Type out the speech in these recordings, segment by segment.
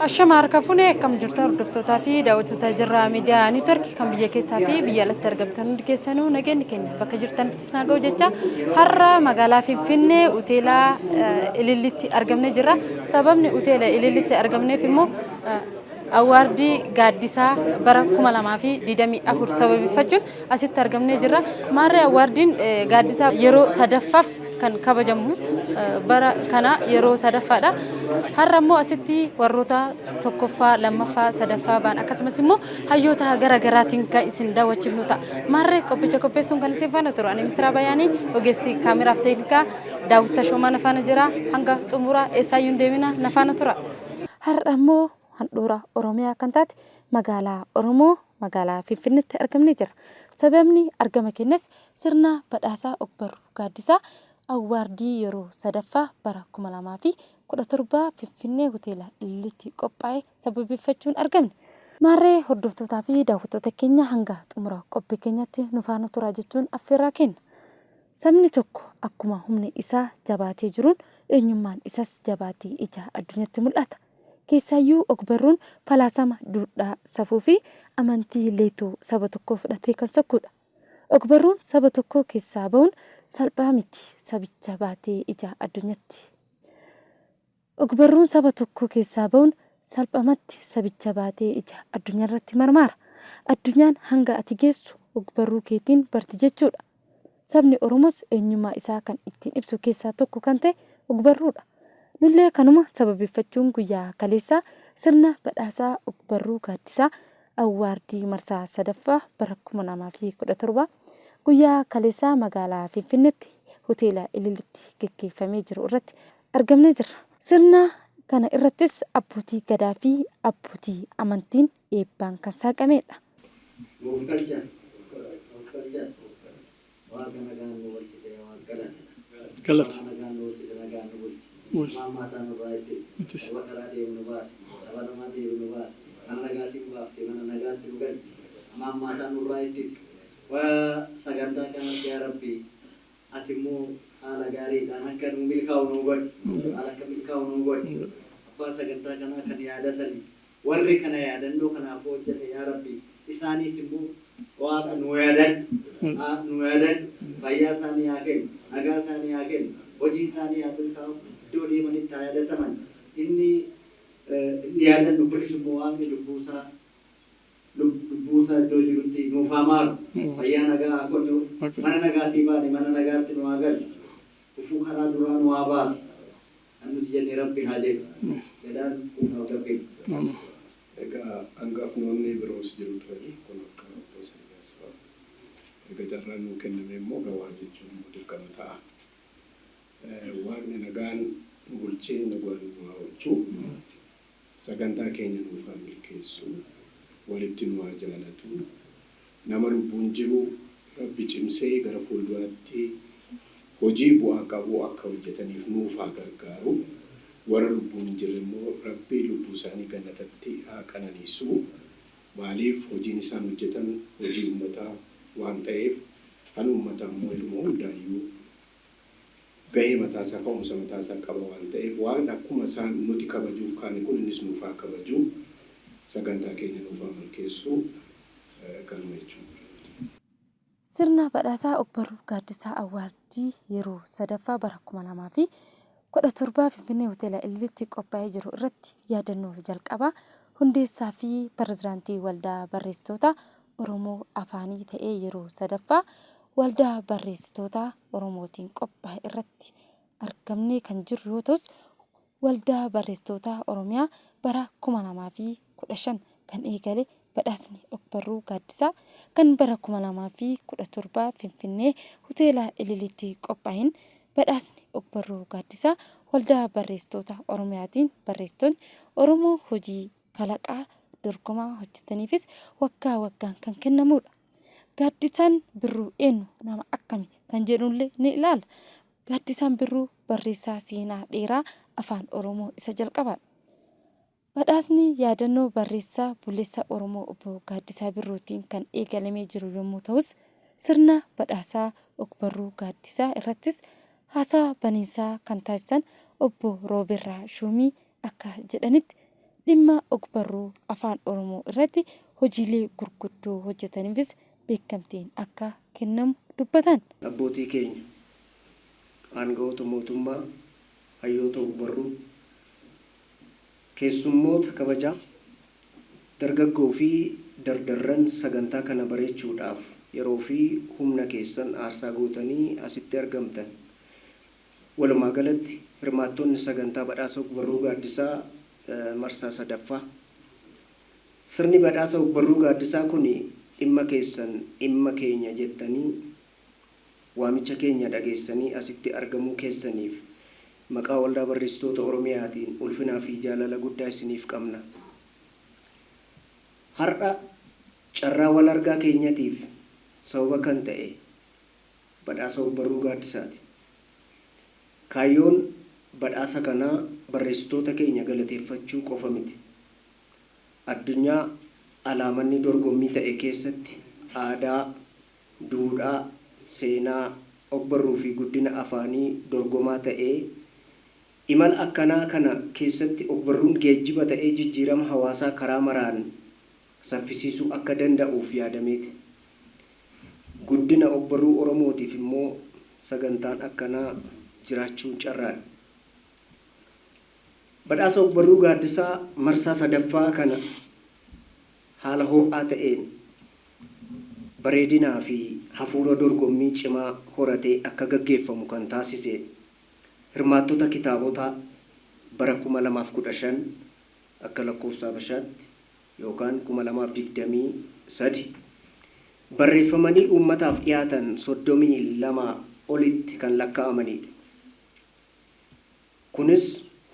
Ashama harka fuunee akkam jirtu hordoftoota fi daawwattoota jirraa miidiyaa niitoorkii kan biyya keessaa fi biyya alatti argamtan hundi keessanuu nageenyi keenya bakka jirtanitti isin haa ga'u jecha har'a magaalaa Finfinnee hoteela Ililliitti argamnee jirra. Sababni hoteela Ililliitti argamneef immoo awwaardii gaaddisaa bara 2024 sababeeffachuun asitti argamnee jirra. Maarree awwaardiin gaaddisaa yeroo sadaffaaf kan kabajamu bara kana yeroo sadaffaadha. Har'a immoo asitti warroota tokkoffaa, lammaffaa, sadaffaa ba'an akkasumas immoo hayyoota gara garaatiin kan isin daawwachiifnu ta'a. Maarree qophicha qopheessuun kan isin faana turu ani Misraa Bayaanii ogeessi kaameraaf teeknikaa Daawwita Shoomaa na faana jira. Hanga xumuraa eessaayyuu hin deemina na faana tura. Har'a immoo handhuura Oromiyaa kan taate magaalaa Oromoo magaalaa Finfinneetti argamnee jira. Sababni argama keenyas sirna badhaasaa Ogbarruu Gaaddisaa awwaardii yeroo sadaffaa bara 2017 Finfinnee hoteela Ililliitti qophaa'e sababeeffachuun argamne. Maarree hordoftootaa fi daawwattoota keenya hanga xumura qophii keenyatti nu faana turaa jechuun affeerraa kenna. Sabni tokko akkuma humni isaa jabaatee jiruun eenyummaan isaas jabaatee ija addunyaatti mul'ata. Keessaayyuu Ogbarruun falaasama duudhaa safuu fi amantii leetoo saba tokkoo fudhatee kan sokkudha. Ogbarruun saba tokkoo keessaa ba'uun salphaa miti sabicha baatee ija addunyaatti. Ogbarruun saba tokkoo keessaa ba'uun salphamatti sabicha baatee ija addunyaarratti marmaara. Addunyaan hanga ati geessu Ogbarruu keetiin barti jechuudha. Sabni Oromoos eenyummaa isaa kan ittiin ibsu keessaa tokko kan ta'e Ogbarruudha. Nullee kanuma sababeeffachuun guyyaa kaleessaa sirna badhaasaa Ogbarruu Gaaddisaa awwaardii marsaa sadaffaa bara 2017 guyyaa kaleessaa magaalaa Finfinneetti hoteela Ililliitti gaggeeffamee jiru irratti argamnee jirra. Sirna kana irrattis abbootii gadaa fi abbootii amantiin eebbaan kan saaqamedha. Galata. Sagantaa kanatti yaa Rabbi ati immoo haala gaariidhaan akka nu milkaa'u nu godhi. Haala akka milkaa'u nu godhi. Abbaa sagantaa kanaa kan yaadatani warri kana yaadannoo kanaaf hojjete yaa Rabbi isaanis immoo waaqa nu yaadan fayyaa isaanii haa kennu, nagaa isaanii haa kennu, hojiin isaanii haa milkaa'u, iddoo deemanitti haa yaadataman. Inni yaadannu kunis immoo waaqni lubbuusaa iddoo jirutti nuuf haa maaru. Fayyaa nagaa haa kennuuf, mana nagaatii baane mana nagaatti nu haa galchu. Ufuu karaa duraa nu haa baasu. Kan nuti jennee Rabbi haa jedhu. Gadaan kuufnaa Rabbi. Egaa hangafnoonni biroos jiru turani kun akka obbo Sariyaas fa'a. Egaa carraan nuu kenname immoo gawaa jechuun dirqama ta'a. Waaqni nagaan bulchee nagaan nu haa oolchu. Sagantaa keenya nuuf haa milkeessu. Walitti nu haa jaalatu. Nama lubbuun jiru Rabbi cimsee gara fuulduraatti hojii bu'aa qabu akka hojjetaniif nuuf haa gargaaru. Warra lubbuun hin jirre immoo Rabbi lubbuu isaanii gannatatti haa qananiisu. Maaliif hojiin isaan hojjetan hojii uummataa waan ta'eef kan uummataa immoo ilmoo hundaayyuu gahee mataasaa ka'umsa mataasaa qaba waan ta'eef waan akkuma isaan nuti kabajuuf kaane kun innis nuuf haa kabaju. Sagantaa keenya nuuf haa milkeessu kanuma jechuudha. Sirna badhaasaa Ogbarruu Gaaddisaa awwaardii yeroo sadaffaa bara 2017 Finfinnee hoteela Ililliitti qophaa'ee jiru irratti yaadannoo jalqabaa hundeessaa fi pirezidaantii waldaa barreessitoota Oromoo afaanii ta'ee yeroo sadaffaa waldaa barreessitoota Oromootiin qophaa'e irratti argamnee kan jiru yoo ta'us waldaa barreessitoota Oromiyaa bara 2015 kan eegale badhaasni Ogbarruu Gaaddisaa kan bara 2017 Finfinnee hoteela Ililliitti qophaa'een badhaasni Ogbarruu Gaaddisaa waldaa barreessitoota Oromiyaatiin barreessitoonni Oromoo hojii kalaqaa dorgomaa hojjetaniifis waggaa waggaan kan kennamudha. Gaaddisaan Birruu eenyu nama akkami kan jedhullee ni ilaala. Gaaddisaan Birruu barreessaa seenaa dheeraa afaan Oromoo isa jalqabaadha. Badhaasni yaadannoo barreessaa bulleessaa Oromoo obbo Gaaddisaa Birruutiin kan eegalamee jiru yommuu ta'us sirna badhaasaa Ogbarruu Gaaddisaa irrattis haasaa baniinsaa kan taasisan obbo Rooberraa Shumii akka jedhanitti dhimma ogbarruu afaan Oromoo irratti hojiilee gurguddoo hojjetaniifis beekamtiin akka kennamu dubbatan. Abbootii keenya aangawoota mootummaa, hayyoota ogbarruu, keessummoota kabajaa, dargaggoo fi dardarran sagantaa kana bareechuudhaaf yeroo fi humna keessan aarsaa gootanii asitti argamtan. Walumaa galatti hirmaattonni sagantaa badhaasa ogbarruu gaaddisaa marsaa sadaffaa. Sirni badhaasa ogbarruu gaaddisaa kun dhimma keessan dhimma keenya jettanii waamicha keenya dhageessanii asitti argamuu keessaniif maqaa waldaa barreessitoota Oromiyaatiin ulfinaa fi jaalala guddaa isiniif qabna. Har'a carraa wal argaa keenyatiif sababa kan ta'e badhaasa ogbarruu gaaddisaati. Kaayyoon badhaasa kanaa barreessitoota keenya galateeffachuu qofa miti. Addunyaa alaamanni dorgommii ta'e keessatti aadaa, duudhaa, seenaa, ogbarruu fi guddina afaanii dorgomaa ta'ee imala akkanaa kana keessatti ogbarruun geejjiba ta'ee jijjiirama hawaasaa karaa maraan saffisiisuu akka danda'uuf yaadameeti. Guddina ogbarruu Oromootiif immoo sagantaan akkanaa jiraachuun carraadha. Badhaasa ogbarruu gaaddisaa marsaa sadaffaa kana haala ho'aa ta'een bareedinaa fi hafuura dorgommii cimaa horatee akka gaggeeffamu kan taasise hirmaattota kitaabotaa bara 2015 akka lakkoofsa Habashaatti yookaan 2023 barreeffamanii uummataaf dhiyaatan 32 olitti kan lakkaa'amanidha. Kunis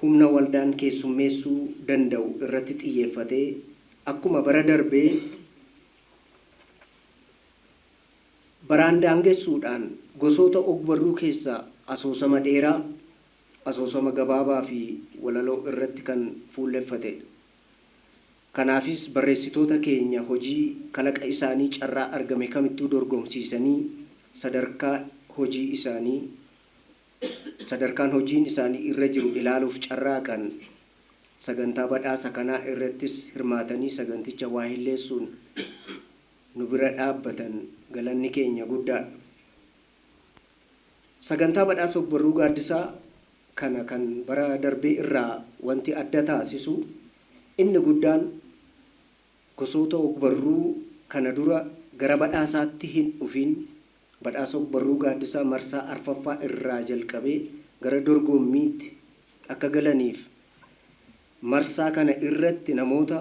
humna waldaan keessummeessuu danda'u irratti xiyyeeffatee akkuma bara darbee baraan daangessuudhaan gosoota ogbarruu keessaa asoosama dheeraa, asoosama gabaabaa fi walaloo irratti kan fuulleffatedha. Kanaafis barreessitoota keenya hojii kalaqa isaanii carraa argame kamittuu dorgomsiisanii sadarkaan hojiin isaanii irra jiru ilaaluuf carraaqan sagantaa badhaasa kanaa irrattis hirmaatanii saganticha waa hilleessuun nu bira dhaabbatan galanni keenya guddaadha. Sagantaa badhaasa ogbarruu gaaddisaa kana kan bara darbee irraa wanti adda taasisu inni guddaan gosoota ogbarruu kana dura gara badhaasaatti hin dhufin badhaasa ogbarruu gaaddisaa marsaa arfaffaa irraa jalqabee gara dorgommiitti akka galaniif marsaa kana irratti namoota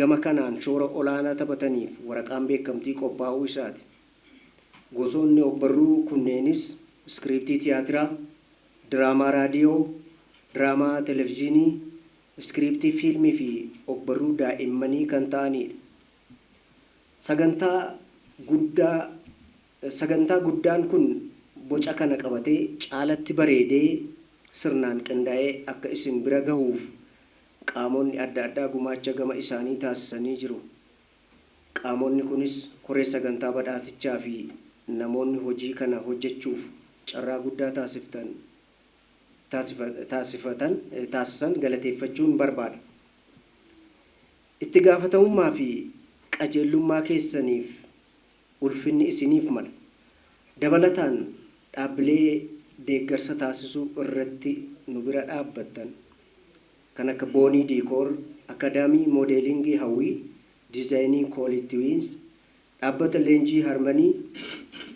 gama kanaan shoora olaanaa taphataniif waraqaan beekamtii qophaa'uu isaati. Gosoonni ogbarruu kunneenis iskiriiptii tiyaatiraa, diraamaa raadiyoo, diraamaa televezyiinii, iskiriiptii fiilmii fi ogbarruu daa'immanii kan ta'anidha. Sagantaa guddaan kun boca kana qabatee caalatti bareedee sirnaan qindaa'ee akka isin bira gahuuf qaamonni adda addaa gumaacha gama isaanii taasisanii jiru. Qaamonni kunis koree sagantaa badhaasichaa fi namoonni hojii kana hojjechuuf carraa guddaa taasisan galateeffachuun barbaada. Itti gaafatamummaa fi qajeelummaa keessaniif ulfinni isiniif mala. Dabalataan dhaabbilee deeggarsa taasisuu irratti nu bira dhaabbattan kan akka Boonii Diikoor, Akaadaamii Moodeelingii Hawwii, Diizaayinii Koolitiwiins, dhaabbata leenjii Harmanii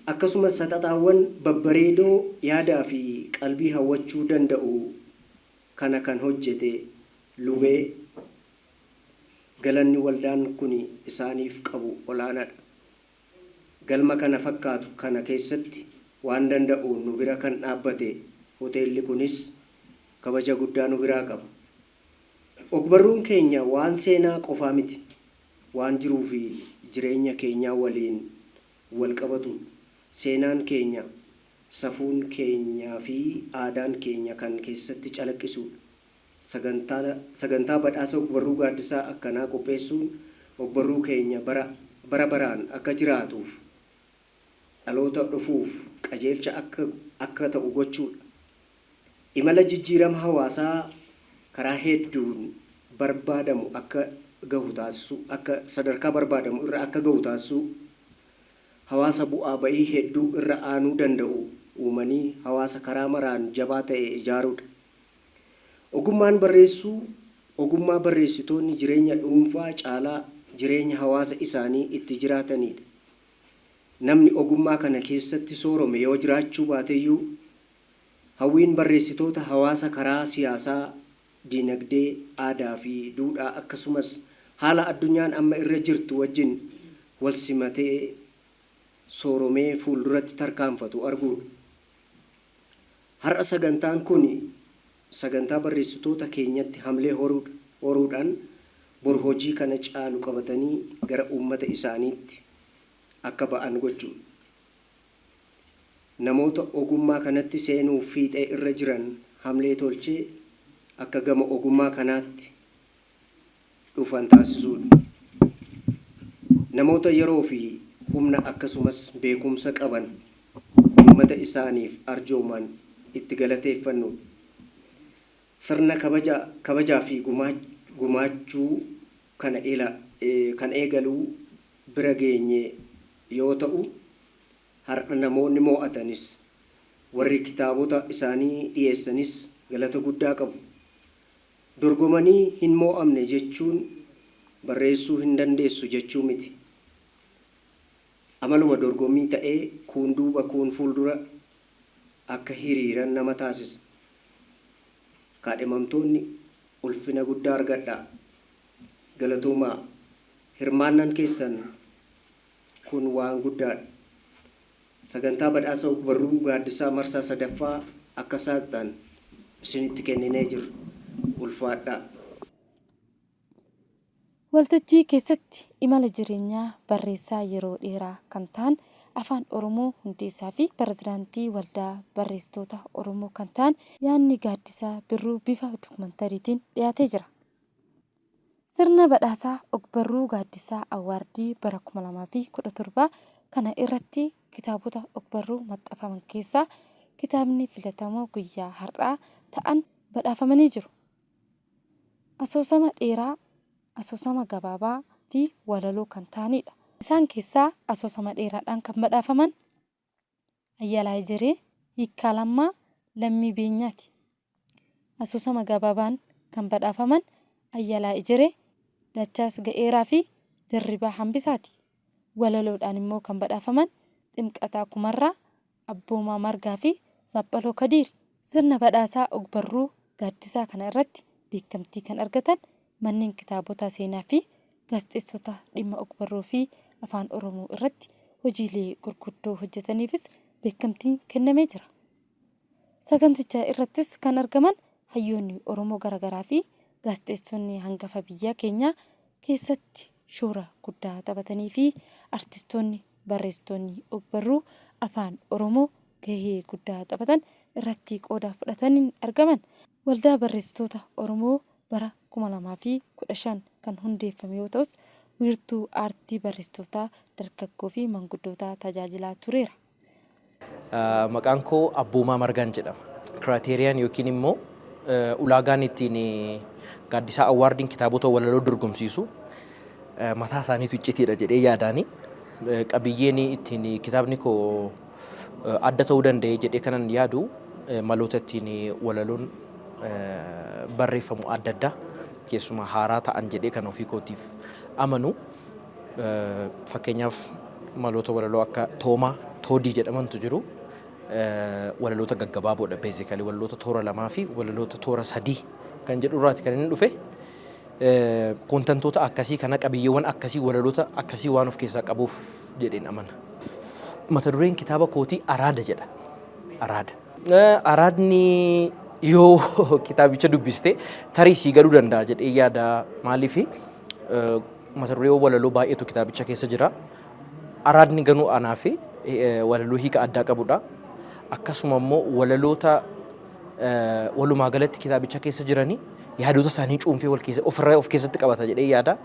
akkasumas saxaxaawwan babbareedoo yaadaa fi qalbii hawwachuu danda'u kana kan hojjete lubee galanni waldaan kun isaaniif qabu olaanaadha. Galma kana fakkaatu kana keessatti waan danda'uun nu bira kan dhaabbate hoteelli kunis kabaja guddaa nu biraa qaba. Ogbarruun keenya waan seenaa qofaa miti, waan jiruu fi jireenya keenyaa waliin wal qabatu. Seenaan keenya, safuun keenyaa fi aadaan keenya kan keessatti calaqqisudha. Sagantaa badhaasa ogbarruu gaaddisaa akkanaa qopheessuun ogbarruu keenya bara baraan akka jiraatuuf dhaloota dhufuuf qajeelcha akka ta'u gochuudha. Imala jijjiirama hawaasaa karaa hedduun barbaadamu akka gahu taasisu, akka sadarkaa barbaadamu irra akka gahu taasisu, hawaasa bu'aa ba'ii hedduu irra aanuu danda'u uumanii hawaasa karaa maraan jabaa ta'e ijaaruudha. Ogummaan barreessuu ogummaa barreessitoonni jireenya dhuunfaa caalaa jireenya hawaasa isaanii itti jiraatanidha. Namni ogummaa kana keessatti soorome yoo jiraachuu baateyyuu hawwiin barreessitoota hawaasa karaa siyaasaa, dinagdee, aadaa fi duudhaa akkasumas haala addunyaan amma irra jirtu wajjin wal simatee sooromee fuulduratti tarkaanfatu arguudha. Har'a sagantaan kun sagantaa barreessitoota keenyatti hamlee horuudhaan bor hojii kana caalu qabatanii gara uummata isaaniitti akka ba'an gochuudha. Namoota ogummaa kanatti seenuuf fiixee irra jiran hamlee tolchee akka gama ogummaa kanaatti dhufan taasisuudha. Namoota yeroo fi humna akkasumas beekumsa qaban uummata isaaniif arjooman itti galateeffannu. Sirna kabajaa fi gumaachuu kan eegaluu bira geenye yoo ta'u, har'a namoonni mo'atanis warri kitaabota isaanii dhiyeessanis galata guddaa qabu. Dorgomanii hin mo'amne jechuun barreessuu hin dandeessu jechuu miti. Amaluma dorgommii ta'ee kuun duuba kuun fuuldura akka hiriiran nama taasisa. Kaadhimamtoonni ulfina guddaa argadhaa. Galatoomaa. Hirmaannaan keessan kun waan guddaadha. Sagantaa badhaasa ogbarruu gaaddisaa marsaa 3ffaa akka saaqxan isinitti kenninee jirra. Ulfaadhaa. Waltajjii keessatti imala jireenyaa barreessaa yeroo dheeraa kan ta'an afaan Oromoo hundeessaa fi pirezidaantii waldaa barreessitoota Oromoo kan ta'an yaadni Gaaddisaa Birruu bifa dokumentariitiin dhiyaatee jira. Sirna badhaasaa ogbarruu gaaddisaa awaardii bara 2017 kana irratti kitaabota ogbarruu maxxanfaman keessaa kitaabni filatamoo guyyaa har'aa ta'an badhaafamanii jiru. Asoosama dheeraa, asoosama gabaabaa fi walaloo kan ta'anidha. Isaan keessaa asoosama dheeraadhaan kan badhaafaman Ayyalaa Ijiree, Hiikkaa Lammaa, Lammii Beenyaati. Asoosama gabaabaan kan badhaafaman Ayyalaa Ijiree, Dachaas Ga'eeraa fi Dirribaa Hambisaati. Walaloodhaan immoo kan badhaafaman Ximqataa Kumarraa, Abboomaa Margaa fi Saphaloo Kadiiri. Sirna badhaasaa ogbarruu gaaddisaa kana irratti beekamtii kan argatan manneen kitaabota seenaa fi gaazexeessota dhimma ogbarruu fi afaan Oromoo irratti hojiilee gurguddoo hojjetaniifis beekamtiin kennamee jira. Saganticha irrattis kan argaman hayyoonni Oromoo garaagaraa fi gaazexeessonni hangafa biyya keenyaa keessatti shoora guddaa taphatanii fi artistoonni barreessitoonni ogbarruu afaan Oromoo gahee guddaa taphatan irratti qooda fudhatanii argaman. Waldaa barreessitoota Oromoo bara 2015 kan hundeeffame yoo ta'us wiirtuu aartii barreessitootaa dargaggoo fi manguddootaa tajaajilaa tureera. Maqaan koo Abboomaa Margaan jedhama. Kiraateeriyaan yookiin immoo ulaagaan ittiin gaaddisaa awaardiin kitaabota walaloo dorgomsiisu mataa isaaniitu iccitiidha jedhee yaadaani. Qabiyyeen ittiin kitaabni koo adda ta'uu danda'e jedhee kanan yaadu maloota ittiin walaloon barreeffamu adda addaa keessumaa haaraa ta'an jedhee kan ofii kootiif amanu. Fakkeenyaaf maloota walaloo akka Toomaa, Toodii jedhamantu jiru. Walaloota gaggabaaboodha beezikali walaloota toora 2 fi walaloota toora 3 kan jedhu irraati kan inni dhufe. Kontantoota akkasii kana qabiyyeewwan akkasii walaloota akkasii waan of keessaa qabuuf jedheen amana. Mata dureen kitaaba kootii Araada jedha. Araada. Araadni yoo kitaabicha dubbiste tarii sii galuu danda'a jedhee yaada. Maaliif mata duree walaloo baay'eetu kitaabicha keessa jira. Araadni ganuu anaa fi walaloo hiika addaa qabudha. Akkasuma immoo walaloota walumaa galatti kitaabicha keessa jiranii yaadota isaanii cuunfee of keessatti qabata jedhee yaada.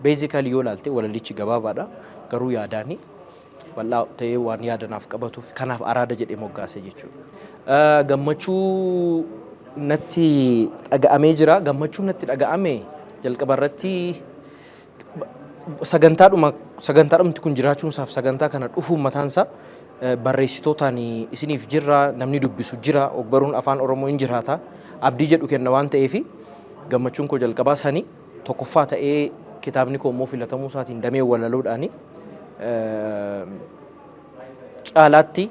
Basically yoo ilaalte walalichi gabaabaadha. Garuu yaadaani bal'aa ta'ee waan yaadanaaf qabatuuf kanaaf araada jedhee moggaase jechuudha. Gammachuu natti dhaga'amee jira. Gammachuun natti dhaga'ame jalqaba irratti sagantaadhumti kun jiraachuun isaaf sagantaa kana dhufuun mataan isaa barreessitootaan isiniif jirra, namni dubbisu jira, ogbaruun afaan Oromoo hin jiraata. Abdii jedhu kenna waan ta'eef gammachuun koo jalqabaa sanii tokkoffaa ta'ee kitaabni koo immoo filatamuu isaatiin damee walaloodhaani caalaatti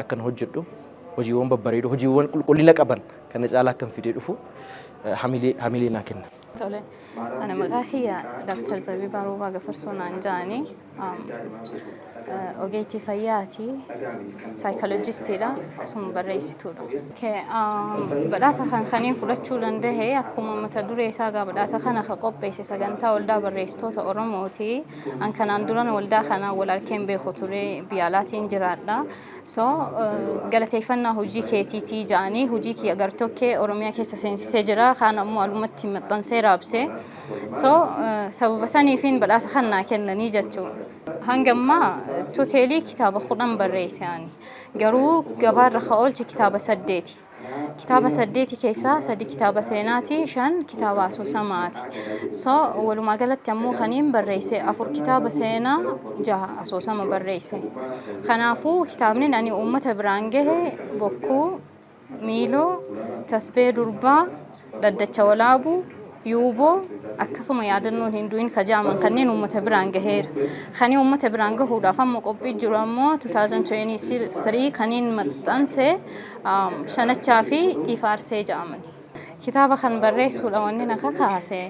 akkan hojjedhu hojiiwwan babbareedoo hojiiwwan qulqullina qaban kana caalaa akkan fidee dhufu hamilee naa kenna. Tole, ana maqaa kiyya Dr. Zabiibaa Roobaa Gafarsoon Anjaani. Ogeettii fayyaati, saayikolojistiidha, akkasuma barreessituudha. Badhaasa kaniin fudhachuu danda'e akkuma mata duree isaa gaa badhaasa kana ka qopheesse sagantaa waldaa barreessitoota Oromooti. An kanaan duran waldaa kana wal arkeen beeku ture biyya alaatiin jiraadha. So galateeffannaa hojii keetiitii ja'anii hojii kiyya gartokkee Oromiyaa keessa seensisee jira. Kaan ammoo alumatti maxxansee raabse. So sababa saniifiin badhaasa kanaa kennanii jechuudha. Hangammaa toteelii kitaaba 10 barreesse ani. Garuu gabaarra ka oolche kitaaba 8. Kitaaba 8 keessaa 3 kitaaba seenaati, 5 kitaaba asoosamaati. So walumaa galatti ammoo kaniin barreesse 4 kitaaba seenaa, 6 asoosama barreesse. Kanaafuu kitaabni ani uummata biraan gahe bokkuu, miiloo, tasbee durbaa, dhaddacha walaabuu, yuuboo akkasuma yaadannoon hinduun kajaaman kanneen uummata biraan gaheera. Kanii uummata biraan gahuudhaaf amma qophii jiru ammoo 2023 kaniin maxxanse shanachaa fi xiifaarsee jedhamani. Kitaaba kan barreessuudha wanni na kakaase.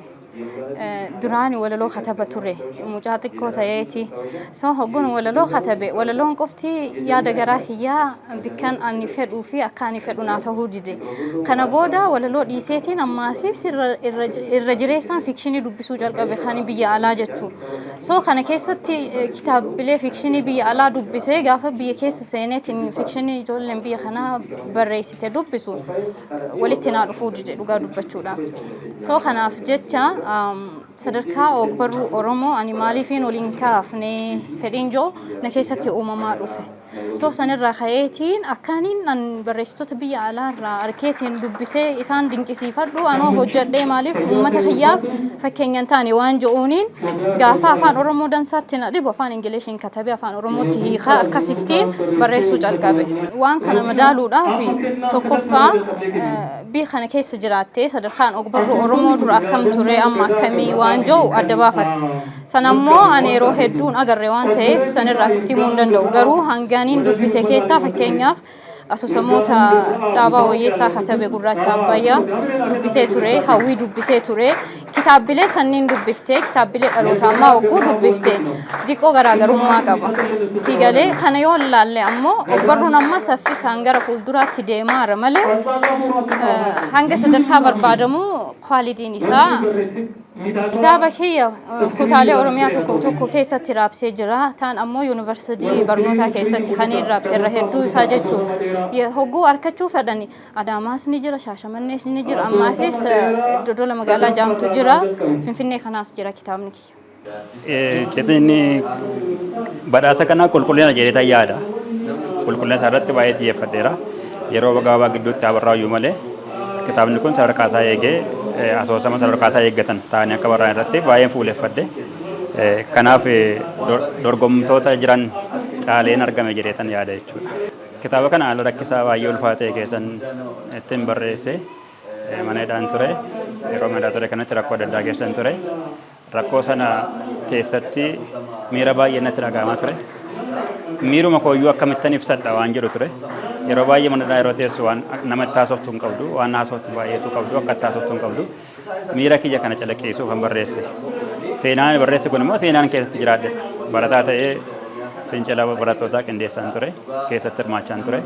Duraani walaloo kataba ture mucaa xiqqoo ta'eeti. So hoggun walaloo katabe walaloon qofti yaada garaa kiyyaa bikkan ani fedhuu fi akka ani fedhu naa ta'uu dide. Kana booda walaloo dhiiseetiin ammaasis irra jireessaan fikshinii dubbisuu jalqabe kan biyya alaa jechuu. So kana keessatti kitaabilee fikshinii biyya alaa dubbisee gaafa biyya keessa seeneetiin fikshinii ijoolleen biyya kanaa barreessite dubbisu walitti naa dhufuu dide dhugaa dubbachuudhaaf. So kanaaf jecha sadarkaa ogbarruu Oromoo ani maaliifiin waliin kaafne fedhiin joo na keessatti uumamaa dhufe. So sanirraa ka'eetiin akkaaniin an barreessitoota biyya alaarraa arkeetiin dubbisee isaan dinqisiifadhu anoo hojjedhee maaliif uummata kiyyaaf fakkeenyan taane waan je'uuniin gaafa afaan Oromoo dansaatti na dhibu afaan Ingiliishiin katabee afaan Oromootti hiikaa akkasittiin barreessuu jalqabe. Waan kana madaaluudhaaf tokkoffaa biyya kana keessa jiraattee sadarkaan ogbarruu Oromoo dura akkam ture amma akkamii waan je'u adda baafatte. Sanammoo ani yeroo hedduun agarre waan ta'eef sanirraa sitti himuu hin danda'u. Garuu hangaaniin dubbise keessaa fakkeenyaaf asoosamoota dhaabaa wayyeessaa katabe gurraacha abbayyaa dubbisee ture, hawwii dubbisee ture. Kitaabilee sanniin dubbiftee kitaabilee dhaloota ammaa wagguu dubbiftee diqoo garaagarummaa qaba. Siigalee kana yoo ilaalle ammoo ogbarruun amma saffisaan gara fuulduraatti deemaara malee hanga sadarkaa barbaadamu kwaalitiin isaa kitaaba kiyya kutaalee Oromiyaa tokko keessatti raabsee jira. Taan ammoo yuunivarsiitii barnootaa keessatti kaniin raabsee irra hedduu isaa jechuudha. Hogguu arkachuu fedhani Adaamaas ni jira, Shaashamannees ni jira, ammaasis Dodola magaalaa jaamtu jira, Finfinnee kanaas jira kitaabni kiyya. Ceetiin badhaasa kana qulqullina jedhee yaada. Qulqullina isaa irratti baay'ee xiyyeeffadheera. Yeroo gabaabaa gidduutti abarraayyuu malee kitaabni kun sadarkaa isaa eegee asoosama sadarkaa isaa eeggatan ta'anii akka barraan irratti baay'een fuuleffadhe. Kanaaf dorgomtoota jiran caaleen argame jedheetan yaada jechuudha. Kitaaba kana haala rakkisaa baay'ee ulfaatee keessan ittiin barreesse mana hidhaan ture. Yeroo mana hidhaa ture kanatti rakkoo adda addaa keessan ture. Rakkoo sana keessatti miira baay'ee natti dhaga'amaa ture. Miiruma kooyyuu akkamittan ibsadha waan jedhu ture. Yeroo baay'ee mana hidhaa yeroo teessu waan namatti haasoftu hin qabdu, waan haasoftu baay'eetu qabdu, akkatti haasoftu hin qabdu. Miira kiyya kana calaqqisiisuuf kan barreesse. Seenaan barreesse kun immoo seenaan keessatti jiraadhe. Barataa ta'ee fincila barattootaa qindeessaan ture, keessatti hirmaachaan ture.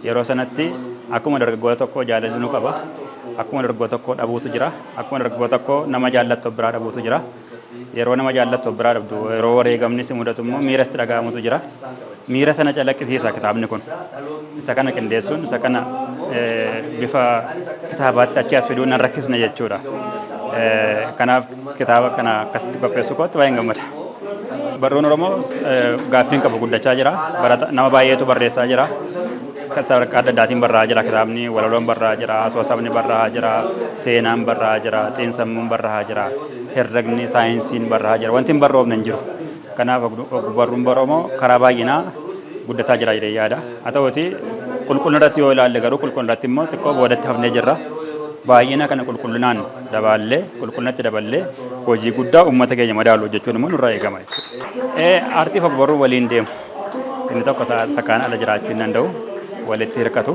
Yeroo sanatti akkuma dargaggoota tokko jaalalli nu qaba. Akkuma dargaggoota tokko dhabuutu jira. Akkuma dargaggoota tokko nama jaallattu biraa dhabuutu jira. Yeroo nama jaallattu biraa dhabdu yeroo wareegamni si mudatu immoo miira itti dhaga'amutu jira. Miira sana calaqqisiisa kitaabni kun. Isa kana qindeessuun isa kana bifa kitaabaatti achi as fiduun nan rakkisna jechuudha. Kanaaf kitaaba kana akkasitti qopheessuu kootti baay'een gammada. Barruun Oromoo gaaffiin qabu guddachaa jira. Nama baay'eetu barreessaa jira. sadarkaa adda addaatiin barraa'aa jira kitaabni walaloon barraa'aa jira asoosamni barraa'aa jira seenaan barraa'aa jira xiinsammuun barraa'aa jira herregni saayinsiin barraa'aa jira wanti hin barroofne hin jiru kanaaf ogbarruun Oromoo karaa baay'inaa guddataa jira jedhee yaada haa ta'uuti qulqullina irratti yoo ilaalle garuu qulqullina irratti immoo xiqqoo boodatti hafnee jirra baay'ina kana qulqullinaan dabaallee qulqullinatti daballee hojii guddaa uummata keenya madaalu hojjechuun immoo nurraa eegama jechuudha. Aartii fi ogbarruu waliin deemu inni tokko sakaan ala jiraachuu hin danda'u walitti hirkatu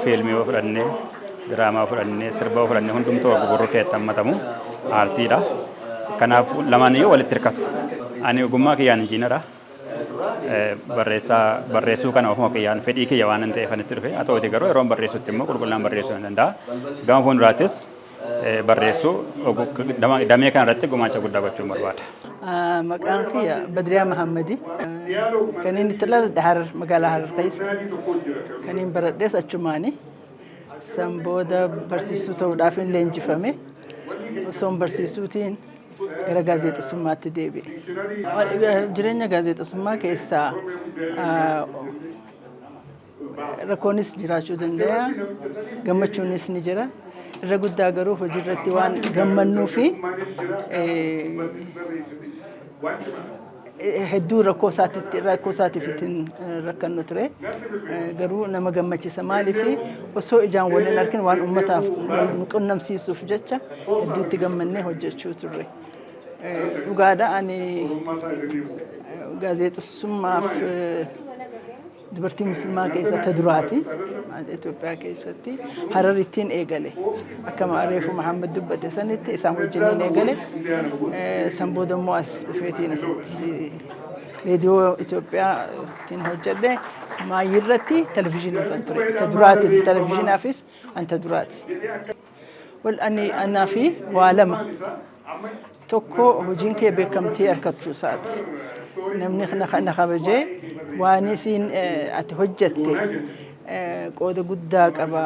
fiilmii yoo fudhannee diraamaa fudhannee sirba fudhannee hundumtuu ogbarruu keessatti hammatamu aartiidha. Kanaaf lamaaniyyuu walitti hirkatu. Ani ogummaa kiyyaan injiinara. Barreessuu kana ofuma kiyyaan fedhii kiyya waan hin ta'eef itti dhufe haa ta'uuti garuu yeroo barreessutti immoo qulqullinaan barreessuu hin danda'a. Gama fuulduraattis barreessuu damee kana irratti gumaacha guddaa gochuun barbaada. Maqaan kiyya Badriyaa Mahammadi. Kan inni itti dhaladhe Harar magaalaa Harar keessa. Kan inni baradhees achumaani. San booda barsiistuu ta'uudhaaf hin leenjifame. Osoo barsiisuutiin gara gaazexeessummaatti deebi'e. Jireenya gaazexeessummaa keessaa rakkoonis jiraachuu danda'a, gammachuunis ni jira. Irra guddaa garuu hojii irratti waan gammannuu fi hedduu rakkoo isaatiif ittiin rakkannu ture. Garuu nama gammachiisa maaliif osoo ijaan waliin arkin waan uummataaf nu qunnamsiisuuf jecha hedduu itti gammannee hojjechuu turre. Dhugaadha ani gaazexeessummaaf dubartii musliimaa keessatti duraati Itoophiyaa keessatti Hararittiin eegale akkama Reefu Muhammad dubbate sanitti isaan wajjiniin eegale san booda immoo as dhufeetiin asitti reediyoo Itoophiyaattiin hojjedhe maayii irratti televezyiinii irratti ture ta duraati televezyiinaafis anta duraati. Wal ani anaa fi waa lama tokko hojiin kee beekamtii harkachuu isaati. Namni na kabajee waan isiin ati hojjette qooda guddaa qaba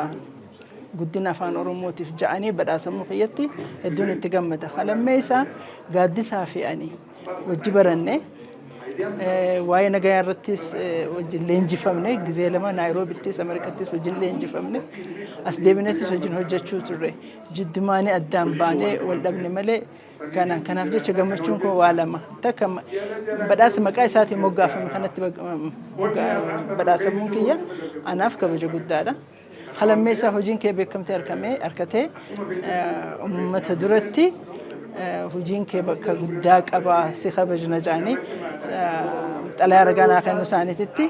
guddina afaan Oromootiif ja'anii badhaasamuu kiyyatti hedduun itti gammada. Halammee isaa gaaddisaa fi ani wajji baranne waa'ee nagaa irrattis wajjin leenjifamne gizee lama Naayiroobiittis Ameerikattis wajjin leenjifamne as deebinees wajjin hojjechuu turre jiddumaanii addaan baanee wal dhabne malee kanaaf jecha gammachuun koo waa lama takka badhaasa maqaa isaatiin moggaafame kanatti badhaasamuun kiyya anaaf kabaja guddaadha. Halammee isaa hojiin kee beekamtee harkatee uummata duratti hojiin kee bakka guddaa qaba si kabajna jaanii xalayaa ragaa kennu isaaniititti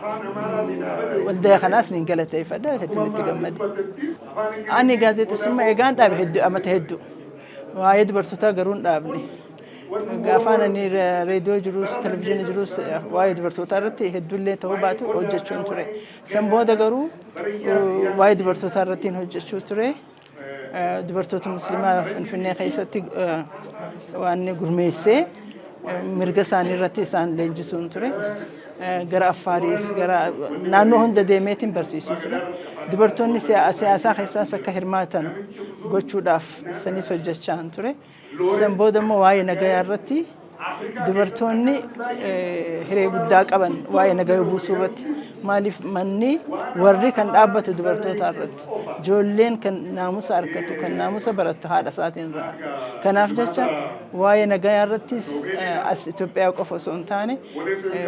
waldaa kanaas niin galateeffadha hedduun itti gammade. Ani gaazexeessummaa eegaan dhaabe amata hedduu. Waa'ee dubartootaa garuu hin dhaabne. Gaafaan ani reediyoo jirus televezyiinii jirus waa'ee dubartootaa irratti hedduullee ta'uu baatu hojjechuun ture. San booda garuu waa'ee dubartootaa irratti hojjechuu ture. Dubartoota musliimaa Finfinnee keessatti waan gurmeessee mirga isaanii irratti isaan leenjisuun ture. Gara Affaaris gara naannoo hunda deemeetiin barsiisuu ture. Dubartoonni siyaasaa keessaas akka hirmaatan gochuudhaaf sanis hojjechaa ture. San booda immoo waa'ee nagaa irratti dubartoonni hiree guddaa qaban waa'ee nagaa buusuu irratti maaliif manni warri kan dhaabbatu dubartoota irratti ijoolleen kan naamusa argatu kan naamusa barattu haadha isaatiin irraa. Kanaaf jecha waa'ee nagaa irrattis as Itoophiyaa qofa osoo hin taane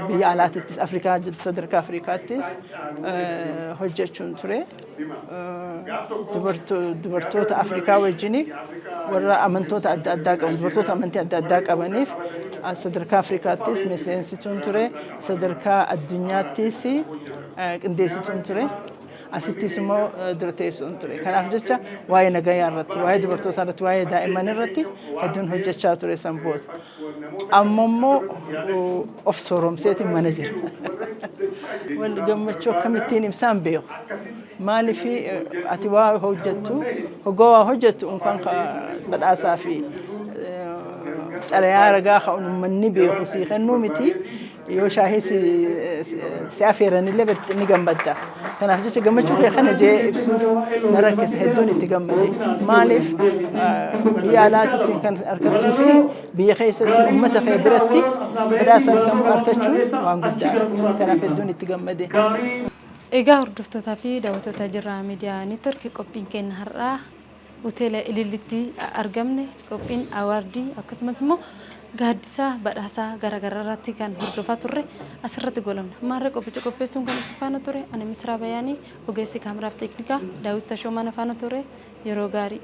biyya alaattis Afrikaa sadarkaa Afrikaattis hojjechuun ture. Dubartoota Afrikaa wajjin warra amantoota adda addaa qaban dubartoota amantii adda addaa qabaniif sadarkaa Afrikaattis miseensituun ture sadarkaa addunyaattis qindeessituun ture asittis immoo dura teessuun ture. Kanaaf jecha waa'ee nagaa irratti waa'ee dubartootaa irratti waa'ee daa'imman irratti hedduun hojjechaa ture san booda. Amma immoo of sooromseetiin mana jira. Wal gammachuu akkamittiin ibsaan beeku. Maaliif ati waa hojjettu hoggaa waa hojjettu unkaan badhaasaa fi xalayaa ragaa kan uummanni beeku si kennuu miti yoo shaahii si affeeranillee ni gammadda. Kanaaf jecha gammachuu kee kana jee ibsuuf na rakkisa hedduun itti gammade. Maaliif biyya alaatiitiin kan argattuu fi biyya keessatti uummata kee biratti badhaasa kan argachuun waan guddaadha. Kanaaf hedduun itti gammade. Egaa hordoftootaa fi daawwattoota jirraa miidiyaa neetworkii qophiin keenya har'aa hoteela Ilillitti argamne qophiin awaardii akkasumas immoo gaaddisaa badhaasaa garaagaraa irratti kan hordofaa turre asirratti goolabna. Maarree qopheessuun kan isin faana ture ani Misraa Bayaanii ogeessi kaameraaf teeknikaa Daawit Tashoomaan faana ture yeroo gaarii.